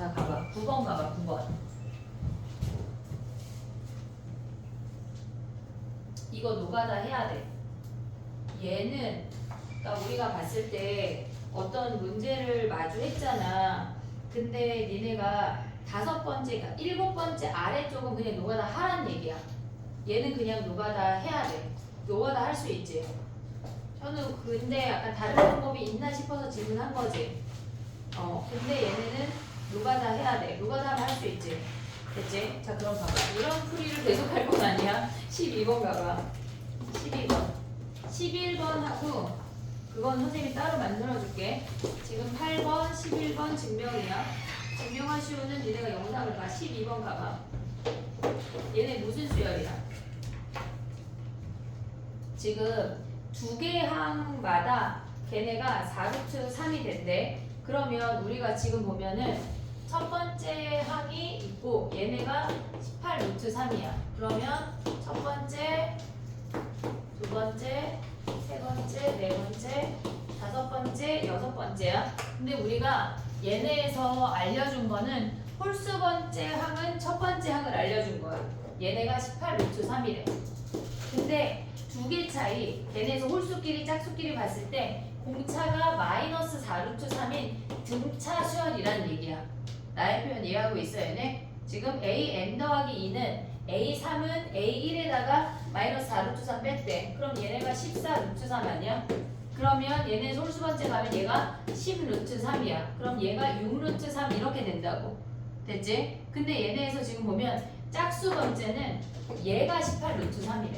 자, 가봐. 9번 가봐, 9번. 이거 노가다 해야 돼. 얘는, 그러니까 우리가 봤을 때 어떤 문제를 마주했잖아. 근데 니네가 5번째, 7번째 아래쪽은 그냥 노가다 하란 얘기야. 얘는 그냥 노가다 해야 돼. 노가다 할 수 있지. 저는 근데 약간 다른 방법이 있나 싶어서 질문한 거지. 근데 얘네는 노가다 해야 돼. 노가다 하면 할 수 있지. 됐지? 자, 그럼 봐봐. 이런 풀이를 계속 할 건 아니야. 12번 가봐. 12번. 11번하고 그건 선생님이 따로 만들어줄게. 지금 8번, 11번 증명이야. 증명하시 오는 니네가 영상을 봐. 12번 가봐. 얘네 무슨 수열이야? 지금 두 개 항마다 걔네가 4루트 3이 된대. 그러면 우리가 지금 보면은 첫 번째 항이 있고 얘네가 18루트 3이야. 그러면 첫 번째, 두 번째, 세 번째, 네 번째, 다섯 번째, 여섯 번째야. 근데 우리가 얘네에서 알려준 거는 홀수 번째 항은 첫 번째 항을 알려준 거야. 얘네가 18루트 3이래. 근데 두 개 차이, 걔네에서 홀수끼리 짝수끼리 봤을 때 공차가 마이너스 4루트 3인 등차 수열이란 얘기야. 나의 표현 이해하고 있어 얘네? 지금 a n 더하기 2는 a3은 a1에다가 마이너스 4루트 3 뺐대. 그럼 얘네가 14루트 3 아니야? 그러면 얘네 홀수 번째 가면 얘가 10루트 3이야. 그럼 얘가 6루트 3 이렇게 된다고. 됐지? 근데 얘네에서 지금 보면 짝수 번째는 얘가 18루트 3이래.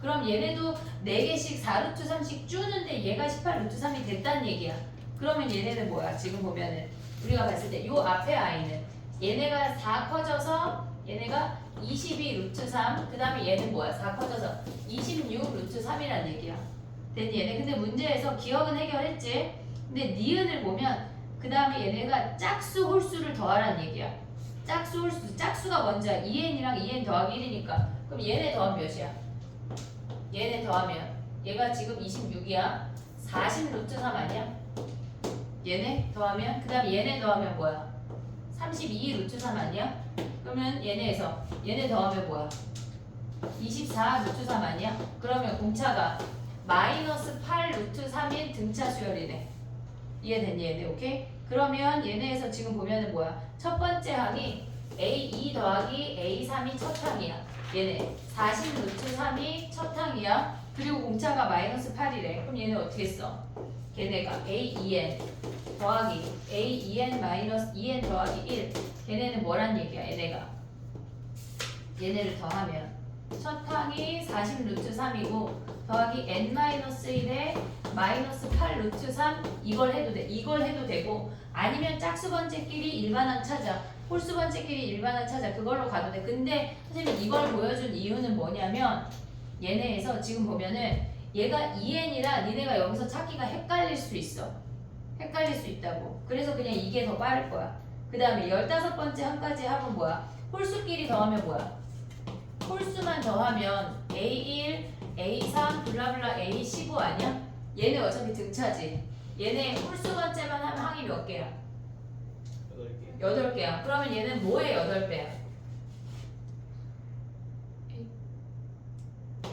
그럼 얘네도 4개씩 4루트 3씩 주는데 얘가 18루트 3이 됐다는 얘기야. 그러면 얘네는 뭐야? 지금 보면은 우리가 봤을 때 요 앞에 아이는 얘네가 4 커져서 얘네가 22루트 3, 그 다음에 얘는 뭐야? 4 커져서 26루트 3이란 얘기야. 됐니 얘네? 근데 문제에서 기억은 해결했지? 근데 니은을 보면 그 다음에 얘네가 짝수 홀수를 더하란 얘기야. 짝수 홀수, 짝수가 먼저야. 2n이랑 2n 더하기 1이니까. 그럼 얘네 더하면 몇이야? 얘네 더하면 얘가 지금 26이야. 40루트 3 아니야? 얘네 더하면 그 다음에 얘네 더하면 뭐야? 32루트 3 아니야? 그러면 얘네에서 얘네 더하면 뭐야? 24루트 3 아니야? 그러면 공차가 마이너스 8루트 3인 등차 수열이네. 이해됐니 얘네? 오케이? 그러면 얘네에서 지금 보면은 뭐야? 첫 번째 항이 A2 더하기 A3이 첫 항이야. 얘네 40루트 3이 첫 항이야. 그리고 공차가 마이너스 8이래. 그럼 얘네 어떻게 써? 걔네가 A2n 더하기 A2n 마이너스 2n 더하기 1. 걔네는 뭐란 얘기야? 얘네를 더하면 첫 항이 40루트 3이고 더하기 n-1에 마이너스 8루트 3 이걸 해도 돼. 이걸 해도 되고 아니면 짝수 번째끼리 일반항 찾아. 홀수 번째끼리 일반항 찾아. 그걸로 가도 돼. 근데 선생님 이걸 보여준 이유는 뭐냐면 얘네에서 지금 보면은 얘가 2n이라 니네가 여기서 찾기가 헷갈릴 수 있어. 헷갈릴 수 있다고. 그래서 그냥 이게 더 빠를 거야. 그 다음에 15번째 항까지 하면 뭐야? 홀수끼리 더하면 뭐야? 홀수만 더하면 A1, A3, 블라블라 A15 아니야? 얘네 어차피 등차지. 얘네 홀수 번째만 하면 항이 몇 개야? 8개야. 그러면 얘는 뭐의 8배야?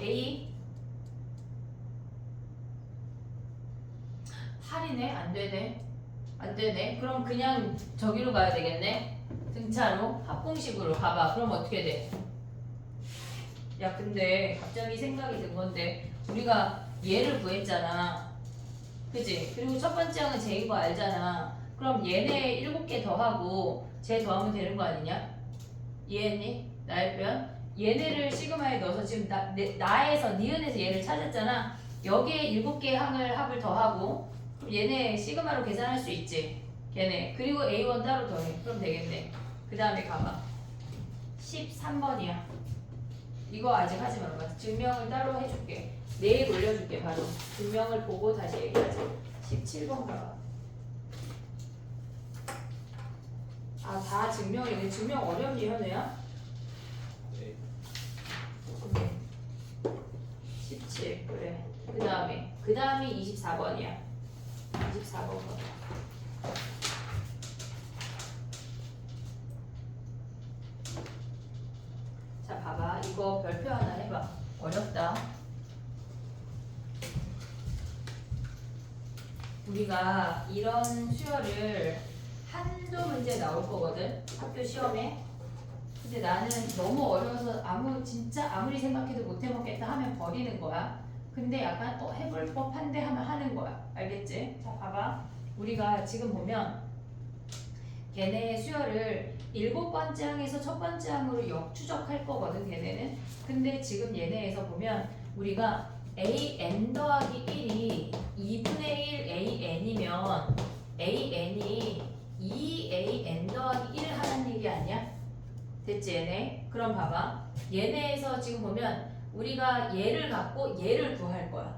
A 8이네? 안 되네. 안 되네. 그럼 그냥 저기로 가야 되겠네. 등차로 합공식으로 가봐. 그럼 어떻게 돼? 야 근데 갑자기 생각이 든 건데 우리가 얘를 구했잖아. 그지? 그리고 첫 번째 항은 쟤인 거 알잖아. 그럼 얘네 7개 더하고 쟤 더하면 되는 거 아니냐? 이해했니? 나의 표현? 얘네를 시그마에 넣어서 지금 나에서 니은에서 얘를 찾았잖아. 여기에 7개의 항을 합을 더하고 그럼 얘네 시그마로 계산할 수 있지. 걔네. 그리고 A1 따로 더해. 그럼 되겠네. 그 다음에 가봐. 13번이야. 이거 아직 하지 말아봐. 증명을 따로 해줄게. 내일 올려줄게 바로. 증명을 보고 다시 얘기하자. 17번 가봐. 아, 다 증명이네. 증명 어렵니 현우야? 네. 오케이. 17 그래. 그 다음이 24번이야. 24번 봐. 이거 별표 하나 해봐. 어렵다. 우리가 이런 수열을 한두 문제 나올 거거든. 학교 시험에. 근데 나는 너무 어려워서 진짜 아무리 생각해도 못 해먹겠다 하면 버리는 거야. 근데 약간 해볼 법한데 하면 하는 거야. 알겠지? 자, 봐봐. 우리가 지금 보면 걔네의 수열을 7번째 항에서 첫 번째 항으로 역추적할 거거든, 걔네는. 근데 지금 얘네에서 보면 우리가 an 더하기 1이 2분의 1 an이면 an이 2an 더하기 1 하는 얘기 아니야? 됐지, 얘네? 그럼 봐봐. 얘네에서 지금 보면 우리가 얘를 갖고 얘를 구할 거야.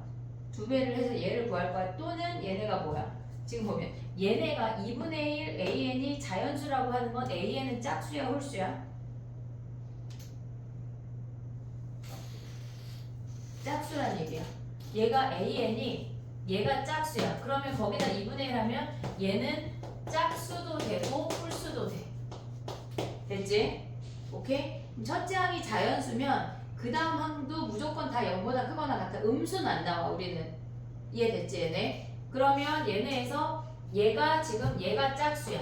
두 배를 해서 얘를 구할 거야. 또는 얘네가 뭐야? 지금 보면 얘네가 2분의 1 an이 자연수라고 하는 건 an은 짝수야, 홀수야? 짝수란 얘기야. 얘가 짝수야. 그러면 거기다 2분의 1 하면 얘는 짝수도 되고 홀수도 돼. 됐지? 오케이? 첫째 항이 자연수면 그 다음 항도 무조건 다 0보다 크거나 같아. 음수는 안 나와, 우리는. 이해됐지, 얘네? 그러면 얘네에서 얘가 짝수야.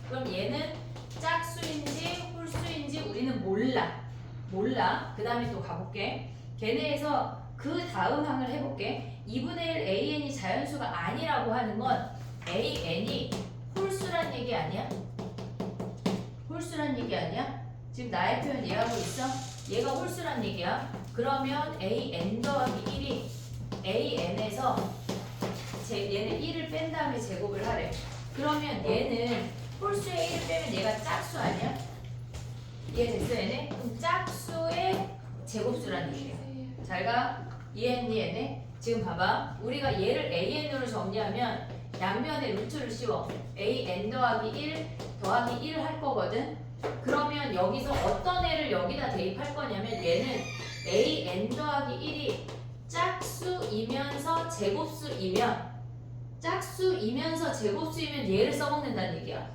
그럼 얘는 짝수인지 홀수인지 우리는 몰라. 그 다음에 또 가볼게. 걔네에서 그 다음 항을 해볼게. 2분의 1 an이 자연수가 아니라고 하는 건 an이 홀수란 얘기 아니야? 홀수란 얘기 아니야? 지금 나의 표현 이해하고 있어? 얘가 홀수란 얘기야. 그러면 an 더하기 1이 an에서 얘는 1을 뺀 다음에 제곱을 하래. 그러면 얘는 홀수의 1을 빼면 얘가 짝수 아니야? 이해됐어, 얘네? 그럼 짝수의 제곱수란 얘기야. 잘 가. 이해했니, 얘네? 지금 봐봐. 우리가 얘를 an으로 정리하면 양면에 루트를 씌워. an 더하기 1 더하기 1 할 거거든. 그러면 여기서 어떤 애를 여기다 대입할 거냐면 얘는 an 더하기 1이 짝수이면서 제곱수이면 얘를 써먹는다는 얘기야.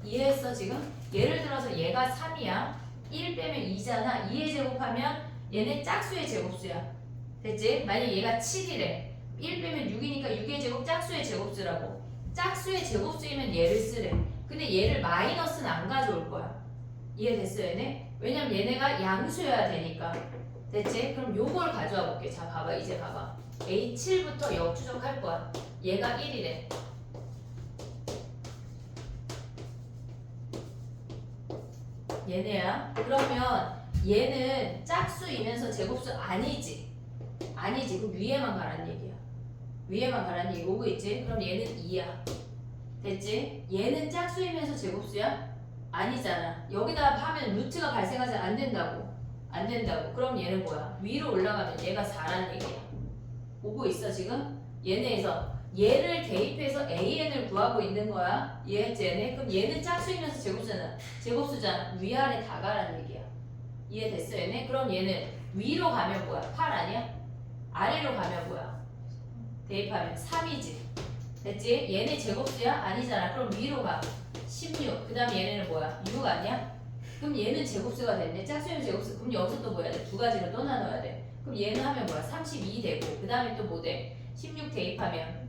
이해했어, 지금? 예를 들어서 얘가 3이야. 1 빼면 2잖아. 2에 제곱하면 얘는 짝수의 제곱수야. 됐지? 만약 얘가 7이래. 1 빼면 6이니까 6의 제곱 짝수의 제곱수라고. 짝수의 제곱수이면 얘를 쓰래. 근데 얘를 마이너스는 안 가져올 거야. 이해됐어, 얘네? 왜냐면 얘네가 양수여야 되니까. 됐지? 그럼 요걸 가져와 볼게. 자, 봐봐. 이제 봐봐. A7부터 역추적할 거야. 얘가 1이래. 얘네야. 그러면 얘는 짝수이면서 제곱수 아니지. 그럼 위에만 가라는 얘기야. 위에만 가라는 얘기 오고 있지? 그럼 얘는 2야. 됐지? 얘는 짝수이면서 제곱수야? 아니잖아. 여기다 하면 루트가 발생하지 안 된다고. 그럼 얘는 뭐야? 위로 올라가면 얘가 4라는 얘기야. 오고 있어, 지금? 얘네에서 얘를 대입해서 an을 구하고 있는 거야. 이해했지, 얘네? 그럼 얘는 짝수이면서 제곱수잖아. 위아래 다 가라는 얘기야. 이해됐어, 얘네? 그럼 얘는 위로 가면 뭐야? 8 아니야? 아래로 가면 뭐야? 대입하면 3이지. 됐지? 얘네 제곱수야? 아니잖아. 그럼 위로 가. 16. 그 다음에 얘네는 뭐야? 6 아니야? 그럼 얘는 제곱수가 됐네. 짝수면 제곱수. 그럼 여기서 또 뭐 해야 돼? 두 가지로 또 나눠야 돼. 그럼 얘는 하면 뭐야? 32 되고. 그 다음에 또 뭐 돼? 16 대입하면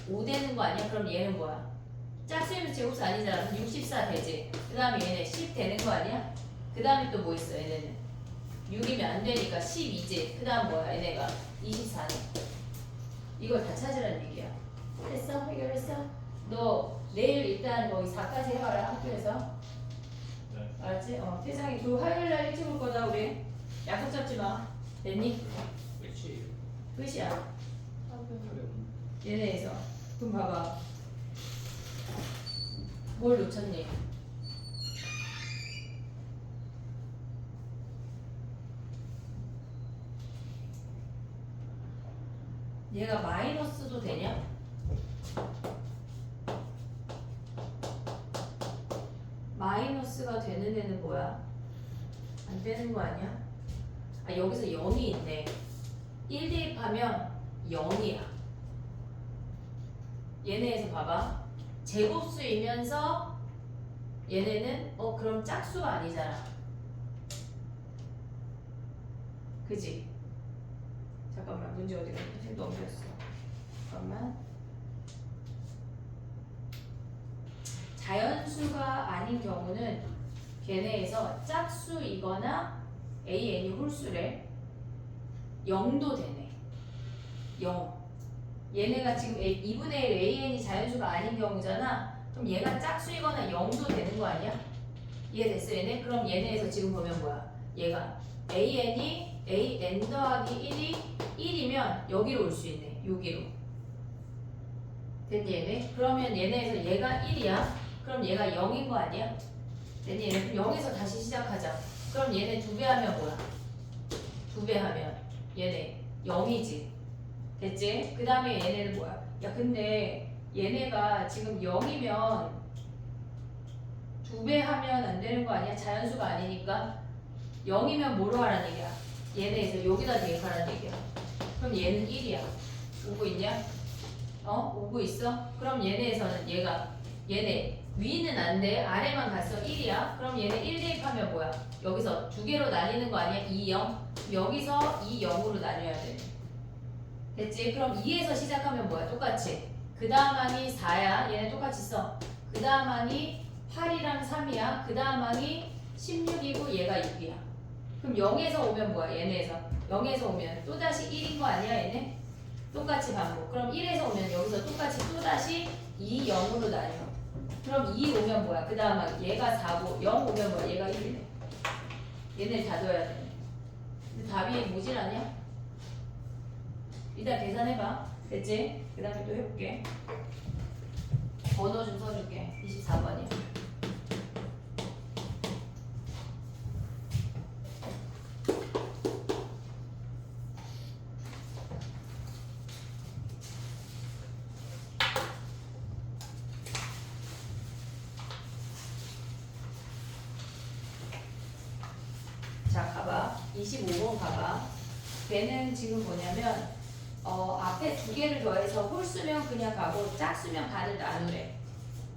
5 되는 거 아니야? 그럼 얘는 뭐야? 짝수면 제곱수 아니잖아. 그럼 64 되지. 그 다음에 얘네 10 되는 거 아니야? 그 다음에 또 뭐 있어? 얘네는 6이면 안 되니까 12지. 그 다음 뭐야? 얘네가 24네. 이걸 다 찾으라는 얘기야. 했어? 해결했어? 너 내일 일단 거기 4까지 해봐라, 학교에서. 네. 알았지? 태상이 그 화요일날 일찍 올 거다, 우리. 약속 잡지 마. 됐니? 그렇지. 끝이야. 얘네에서. 그럼 봐봐. 뭘 놓쳤니? 얘가 마이너스도 되냐? 마이너스가 되는 애는 뭐야? 안 되는 거 아니야? 아, 여기서 0이 있네. 1 대입하면 0이야. 얘네에서 봐봐. 제곱수이면서 얘네는 그럼 짝수가 아니잖아. 그지? 잠깐만 문제 어디 갔지? 넘겼어. 잠깐만. 자연수가 아닌 경우는 걔네에서 짝수이거나 AN이 홀수래. 0도 되네. 0. 얘네가 지금 2분의 1 AN이 자연수가 아닌 경우잖아. 그럼 얘가 짝수이거나 0도 되는 거 아니야? 이해됐어 얘네? 그럼 얘네에서 지금 보면 뭐야? 얘가 AN이 AN 더하기 1이 1이면 여기로 올 수 있네. 여기로. 됐니 얘네? 그러면 얘네에서 얘가 1이야. 그럼 얘가 0인 거 아니야? 됐니 얘네? 그럼 0에서 다시 시작하자. 그럼 얘네 2배 하면 뭐야? 2배 하면 얘네 0이지. 됐지? 그 다음에 얘네는 뭐야? 야 근데 얘네가 지금 0이면 2배 하면 안 되는 거 아니야? 자연수가 아니니까 0이면 뭐로 하라는 얘기야? 얘네에서 여기다 대입하라는 얘기야. 그럼 얘는 1이야. 오고 있냐? 오고 있어? 그럼 얘네에서는 얘네 위는 안 돼. 아래만 갔어. 1이야. 그럼 얘네 1 대입하면 뭐야? 여기서 2개로 나뉘는 거 아니야? 2, 0. 여기서 2, 0으로 나뉘어야 돼. 됐지? 그럼 2에서 시작하면 뭐야? 똑같이. 그 다음 항이 4야. 얘네 똑같이 써. 그 다음 항이 8이랑 3이야. 그 다음 항이 16이고 얘가 6이야. 그럼 0에서 오면 뭐야? 얘네에서 0에서 오면 또다시 1인 거 아니야? 얘네? 똑같이 반복. 그럼 1에서 오면 여기서 똑같이 또다시 2, 0으로 나뉘어. 그럼 2 오면 뭐야? 그 다음 항 얘가 4고 0 오면 뭐야? 얘가 1이네. 얘네를 다 둬야 돼. 근데 답이 모질하냐? 일단 계산해봐. 됐지? 그 다음에 또 해볼게. 번호 좀 써줄게. 24번이야. 자, 가봐. 25번 가봐. 걔는 지금 뭐냐면 앞에 2개를 더해서 홀수면 그냥 가고 짝수면 반을 나누래.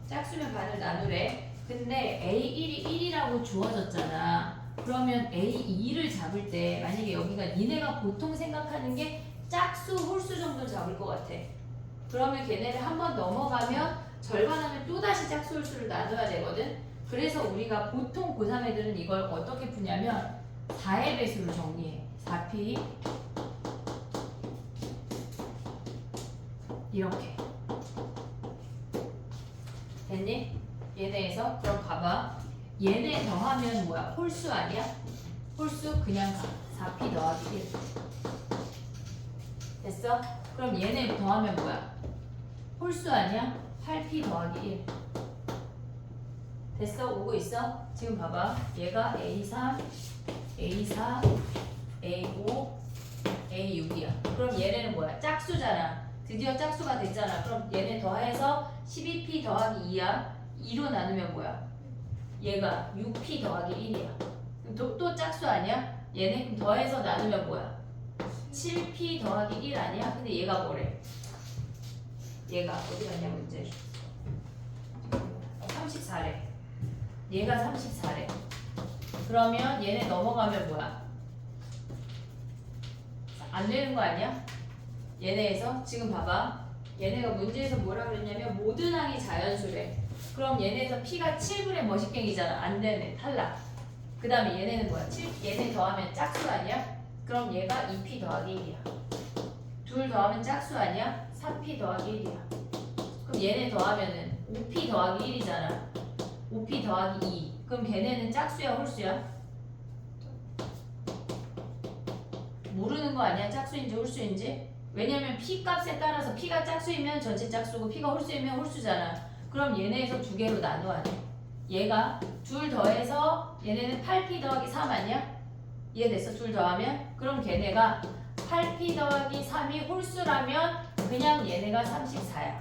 짝수면 반을 나누래. 근데 A1이 1이라고 주어졌잖아. 그러면 A2를 잡을 때 만약에 여기가 니네가 보통 생각하는 게 짝수, 홀수 정도 잡을 것 같아. 그러면 걔네를 한번 넘어가면 절반하면 또다시 짝수, 홀수를 나눠야 되거든. 그래서 우리가 보통 고3 애들은 이걸 어떻게 푸냐면 4의 배수로 정리해. 4p 이렇게 됐니? 얘네에서 그럼 가봐. 얘네 더하면 뭐야? 홀수 아니야? 홀수 그냥 가. 4p 더하기 1 됐어? 그럼 얘네 더하면 뭐야? 홀수 아니야? 8p 더하기 1 됐어? 오고 있어? 지금 봐봐. 얘가 A3, A4, A5, A6이야. 그럼 얘네는 뭐야? 짝수잖아. 드디어 짝수가 됐잖아. 그럼 얘네 더해서 12p 더하기 2야. 2로 나누면 뭐야? 얘가 6p 더하기 1이야. 그럼 또 짝수 아니야? 얘네 그럼 더해서 나누면 뭐야? 7p 더하기 1 아니야? 근데 얘가 뭐래? 얘가 어디 갔냐 문제? 34래. 얘가 34래. 그러면 얘네 넘어가면 뭐야? 안 되는 거 아니야? 얘네에서 지금 봐봐. 얘네가 문제에서 뭐라 그랬냐면 모든 항이 자연수래. 그럼 얘네에서 P가 7분의 머시갱이잖아. 안 되네. 탈락. 그 다음에 얘네는 뭐야? 얘네 더하면 짝수 아니야? 그럼 얘가 2P 더하기 1이야. 둘 더하면 짝수 아니야? 3P 더하기 1이야. 그럼 얘네 더하면은 5P 더하기 1이잖아. 5P 더하기 2. 그럼 걔네는 짝수야 홀수야? 모르는 거 아니야? 짝수인지 홀수인지? 왜냐면 P 값에 따라서 P가 짝수이면 전체 짝수고 P가 홀수이면 홀수잖아. 그럼 얘네에서 2개로 나눠야 돼. 얘가 둘 더해서 얘네는 8P 더하기 3 아니야? 이해됐어? 둘 더하면? 그럼 걔네가 8P 더하기 3이 홀수라면 그냥 얘네가 34야.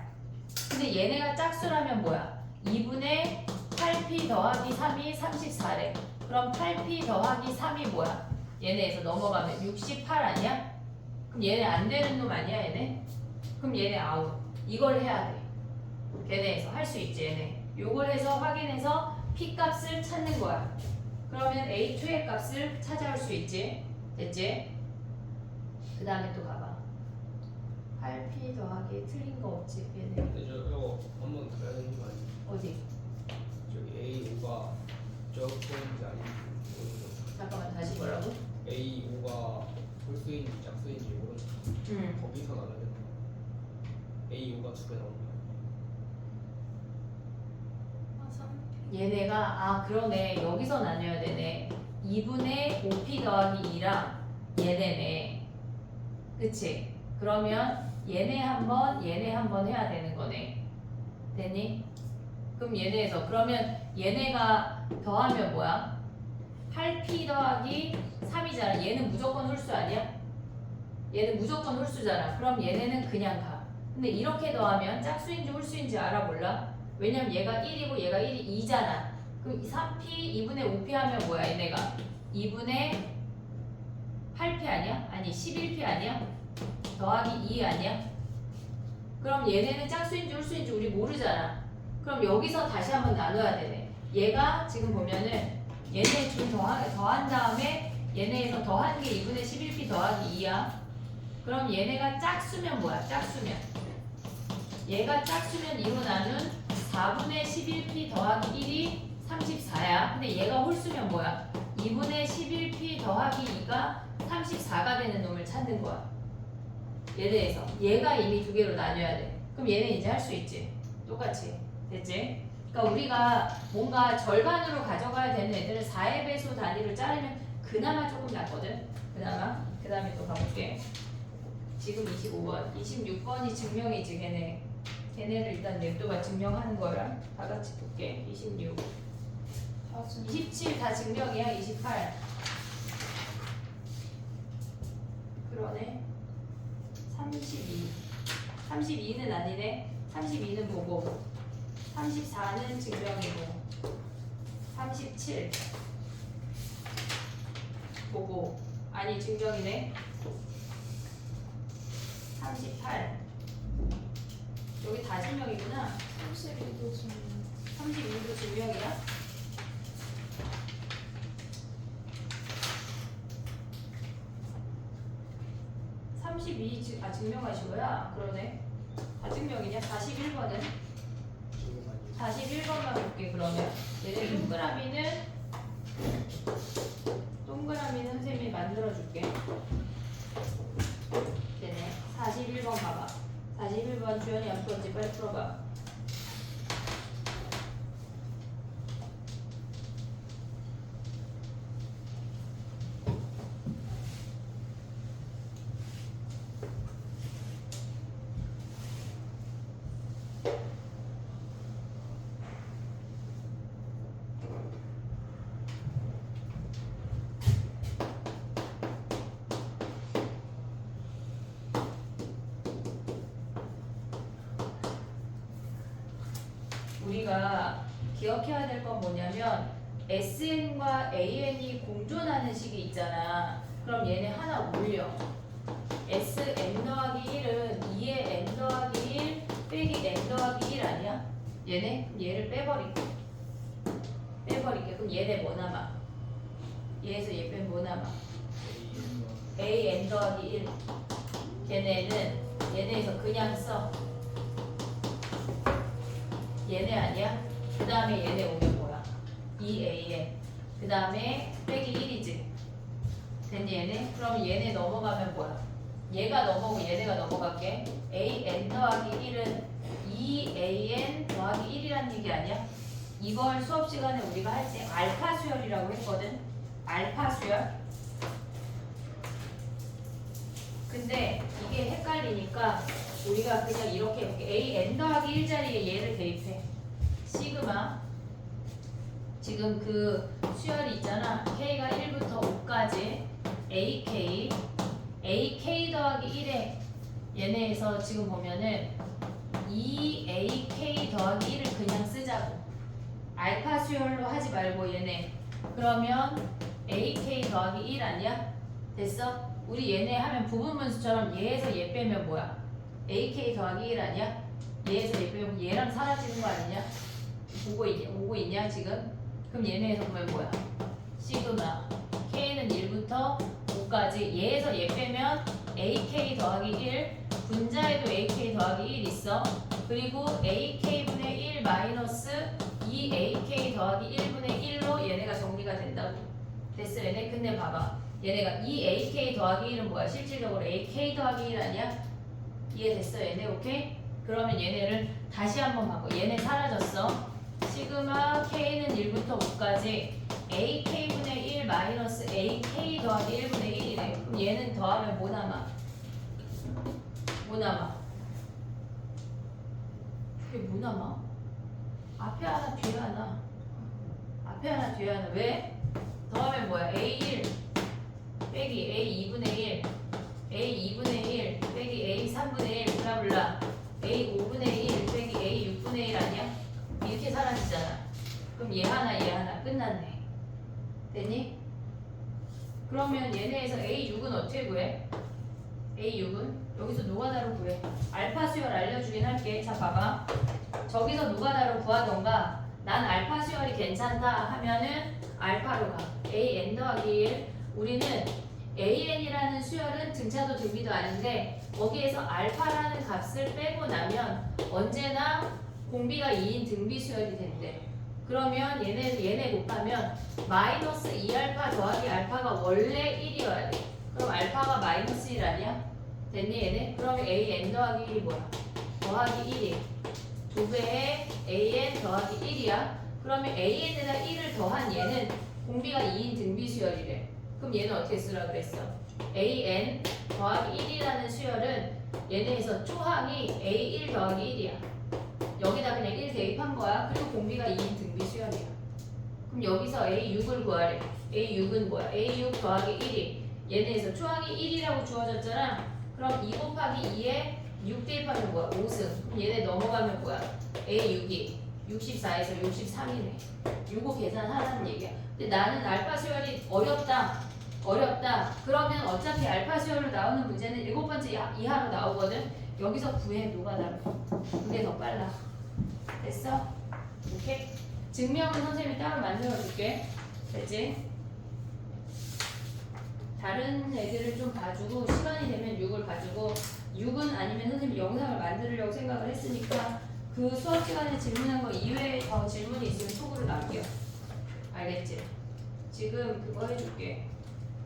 근데 얘네가 짝수라면 뭐야? 2분의 8P 더하기 3이 34래. 그럼 8P 더하기 3이 뭐야? 얘네에서 넘어가면 68 아니야? 그럼 얘네 안 되는 놈 아니야 얘네? 그럼 얘네 아웃. 이걸 해야 돼. 걔네에서 할 수 있지 얘네. 요걸 해서 확인해서 P 값을 찾는 거야. 그러면 A2의 값을 찾아올 수 있지. 됐지? 그 다음에 또 가봐. 8p 더하기 틀린 거 없지 얘네. 근데 저 이거 한번 더 해야 되는 거 아니에요? 어디? 저기 A5가 적소인지 아닌지 모르는 거. 잠깐만 다시 뭐라고? A5가 홀수인지 짝수인지 모르는 거. 거기서 나눠야 되는 거. A5가 2개 나오는 거. 얘네가 아 그러네 여기서 나뉘어야 되네. 2분의 5p 더하기 2랑 얘네네. 그치? 그러면 얘네 한번 얘네 한번 해야 되는 거네. 됐니? 그럼 얘네에서 그러면 얘네가 더하면 뭐야? 8p 더하기 3이잖아. 얘는 무조건 홀수 아니야? 얘는 무조건 홀수잖아. 그럼 얘네는 그냥 가. 근데 이렇게 더하면 짝수인지 홀수인지 알아 몰라? 왜냐면 얘가 1이고 얘가 1이 2잖아. 그럼 3p 2분의 5p 하면 뭐야 얘네가? 2분의 8p 아니야? 아니 11p 아니야? 더하기 2 아니야? 그럼 얘네는 짝수인지 홀수인지 우리 모르잖아. 그럼 여기서 다시 한번 나눠야 되네. 얘가 지금 보면은 얘네 좀 더한 다음에 얘네에서 더한 게 2분의 11p 더하기 2야. 그럼 얘네가 짝수면 뭐야? 짝수면 얘가 짝수면 2로 나눈 4분의 11p 더하기 1이 34야. 근데 얘가 홀수면 뭐야? 2분의 11p 더하기 2가 34가 되는 놈을 찾는 거야. 얘네에서 얘가 이미 두 개로 나뉘어야 돼. 그럼 얘는 이제 할 수 있지. 똑같이. 됐지? 그러니까 우리가 뭔가 절반으로 가져가야 되는 애들은 4의 배수 단위를 자르면 그나마 조금 낫거든. 그나마. 그 다음에 또 가볼게. 지금 25번. 26번이 증명이지 걔네. 걔네를 일단 냅둬봐. 증명하는 거야. 다 같이 볼게. 26. 27 다 증명이야. 28. 그러네. 32. 32는 아니네. 32는 보고. 34는 증명이고. 37 보고. 아니 증명이네. 38 여기 다 증명이구나. 32도 지금 32도 증명이야? 증명하신 거야? 그러네. 다 증명이냐? 41번은? 41번만 볼게 그러면. 얘네 동그라미는 선생님이 만들어줄게. 되네. 41번 봐봐. 41번 주연이 양수언지 빨리 풀어봐. 우리가 기억해야 될 건 뭐냐면 SN과 AN이 공존하는 식이 있잖아. 그럼 얘네 하나 올려. SN 더하기 1은 2의 N 더하기 1 빼기 N 더하기 1 아니야? 얘네? 얘를 빼버릴게. 그럼 얘네 뭐 남아? 얘에서 얘 빼면 뭐 남아? AN 더하기 1. 얘네에서 그냥 써. 얘네 아니야? 그 다음에 얘네 오면 뭐야? 2AN. 그 다음에 빼기 1이지. 됐니 얘네? 그럼 얘네 넘어가면 뭐야? 얘가 넘어오고 얘네가 넘어갈게. AN 더하기 1은 2AN 더하기 1이란 얘기 아니야? 이번 수업 시간에 우리가 할 때 알파 수열이라고 했거든? 알파 수열. 근데 이게 헷갈리니까 우리가 그냥 이렇게 해볼게. AN 더하기 1자리에 얘를 대입해. 시그마. 지금 그 수열이 있잖아. K가 1부터 5까지 AK 더하기 1에 얘네에서 지금 보면은 2AK 더하기 1을 그냥 쓰자고. 알파 수열로 하지 말고 얘네. 그러면 AK 더하기 1 아니야? 됐어? 우리 얘네 하면 부분분수처럼 얘에서 얘 빼면 뭐야? AK 더하기 1 아니야? 얘에서 얘 빼면 얘랑 사라지는 거 아니냐? 오고 있냐 지금? 그럼 얘네에서 보면 뭐야? 시그마 K는 1부터 5까지 얘에서 얘 빼면 AK 더하기 1, 분자에도 AK 더하기 1 있어. 그리고 AK분의 1 마이너스 2AK 더하기 1분의 1로 얘네가 정리가 된다고. 됐어 얘네? 근데 봐봐. 얘네가 2AK 더하기 1은 뭐야? 실질적으로 AK 더하기 1 아니야? 이해됐어 얘네? 오케이? 그러면 얘네를 다시 한번 바꿔. 얘네 사라졌어. 시그마 K는 1부터 5까지 AK분의 1 마이너스 AK 더하기 1분의 1이네. 그럼 얘는 더하면 뭐 남아? 뭐 남아? 그게 뭐 남아? 앞에 하나 뒤에 하나. 앞에 하나 뒤에 하나. 왜? 더하면 뭐야? A1 빼기 A2분의 1 A2분의 1 빼기 A3분의 1 블라블라 A5분의 1 빼기 A6분의 1 아니야? 이렇게 사라지잖아. 그럼 얘 하나 끝났네. 됐니? 그러면 얘네에서 A6은 어떻게 구해? A6은 여기서 노가다로 구해. 알파 수열 알려주긴 할게. 자 봐봐. 저기서 노가다로 구하던가 난 알파 수열이 괜찮다 하면은 알파로 가. AN 더하기 1. 우리는 AN이라는 수열은 등차도 등비도 아닌데 거기에서 알파라는 값을 빼고 나면 언제나 공비가 2인 등비 수열이 된대. 그러면 얘네 곱하면 마이너스 2알파 더하기 알파가 원래 1이어야 돼. 그럼 알파가 마이너스 1 아니야? 됐니 얘네? 그러면 AN 더하기 1이 뭐야? 더하기 1이 2배의 AN 더하기 1이야. 그러면 AN에다 1을 더한 얘는 공비가 2인 등비 수열이래. 그럼 얘는 어떻게 쓰라 그랬어? AN 더하기 1이라는 수열은 얘네에서 초항이 A1 더하기 1이야. 여기다 그냥 1 대입한 거야. 그리고 공비가 2인 등비 수열이야. 그럼 여기서 A6을 구하래. A6은 뭐야? A6 더하기 1이 얘네에서 초항이 1이라고 주어졌잖아. 그럼 2 곱하기 2에 6 대입하면 뭐야? 5승. 그럼 얘네 넘어가면 뭐야? A6이 64에서 63이네. 요거 계산하라는 얘기야. 근데 나는 알파 수열이 어렵다. 그러면 어차피 알파 수열로 나오는 문제는 7번째 이하로 나오거든. 여기서 구해 노가다로. 그게 더 빨라. 됐어? 오케이? 증명은 선생님이 따로 만들어 줄게. 됐지? 다른 애들을 좀 봐주고 시간이 되면 6을 봐주고 6은 아니면 선생님이 영상을 만들려고 생각을 했으니까 그 수업 시간에 질문한 거 이외에 더 질문이 있으면 톡으로 남겨. 알겠지? 지금 그거 해줄게.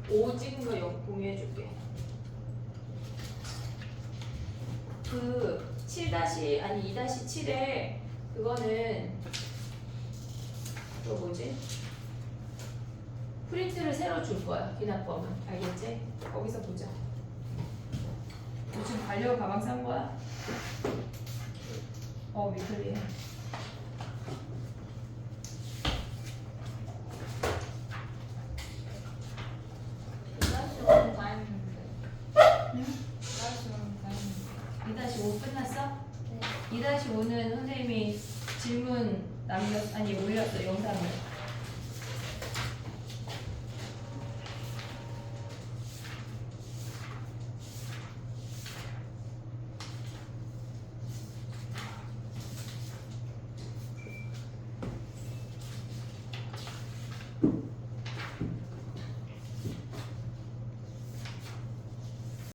5 찍은 거 공유해줄게. 그 2-7에 그거는 또 뭐지? 프린트를 새로 줄 거야. 기납법은. 알겠지? 거기서 보자. 너 지금 가려고 가방 싼 거야? 위클리해. 응? 2-5 끝났어? 네. 2-5는 선생님이 질문 올렸어 영상을.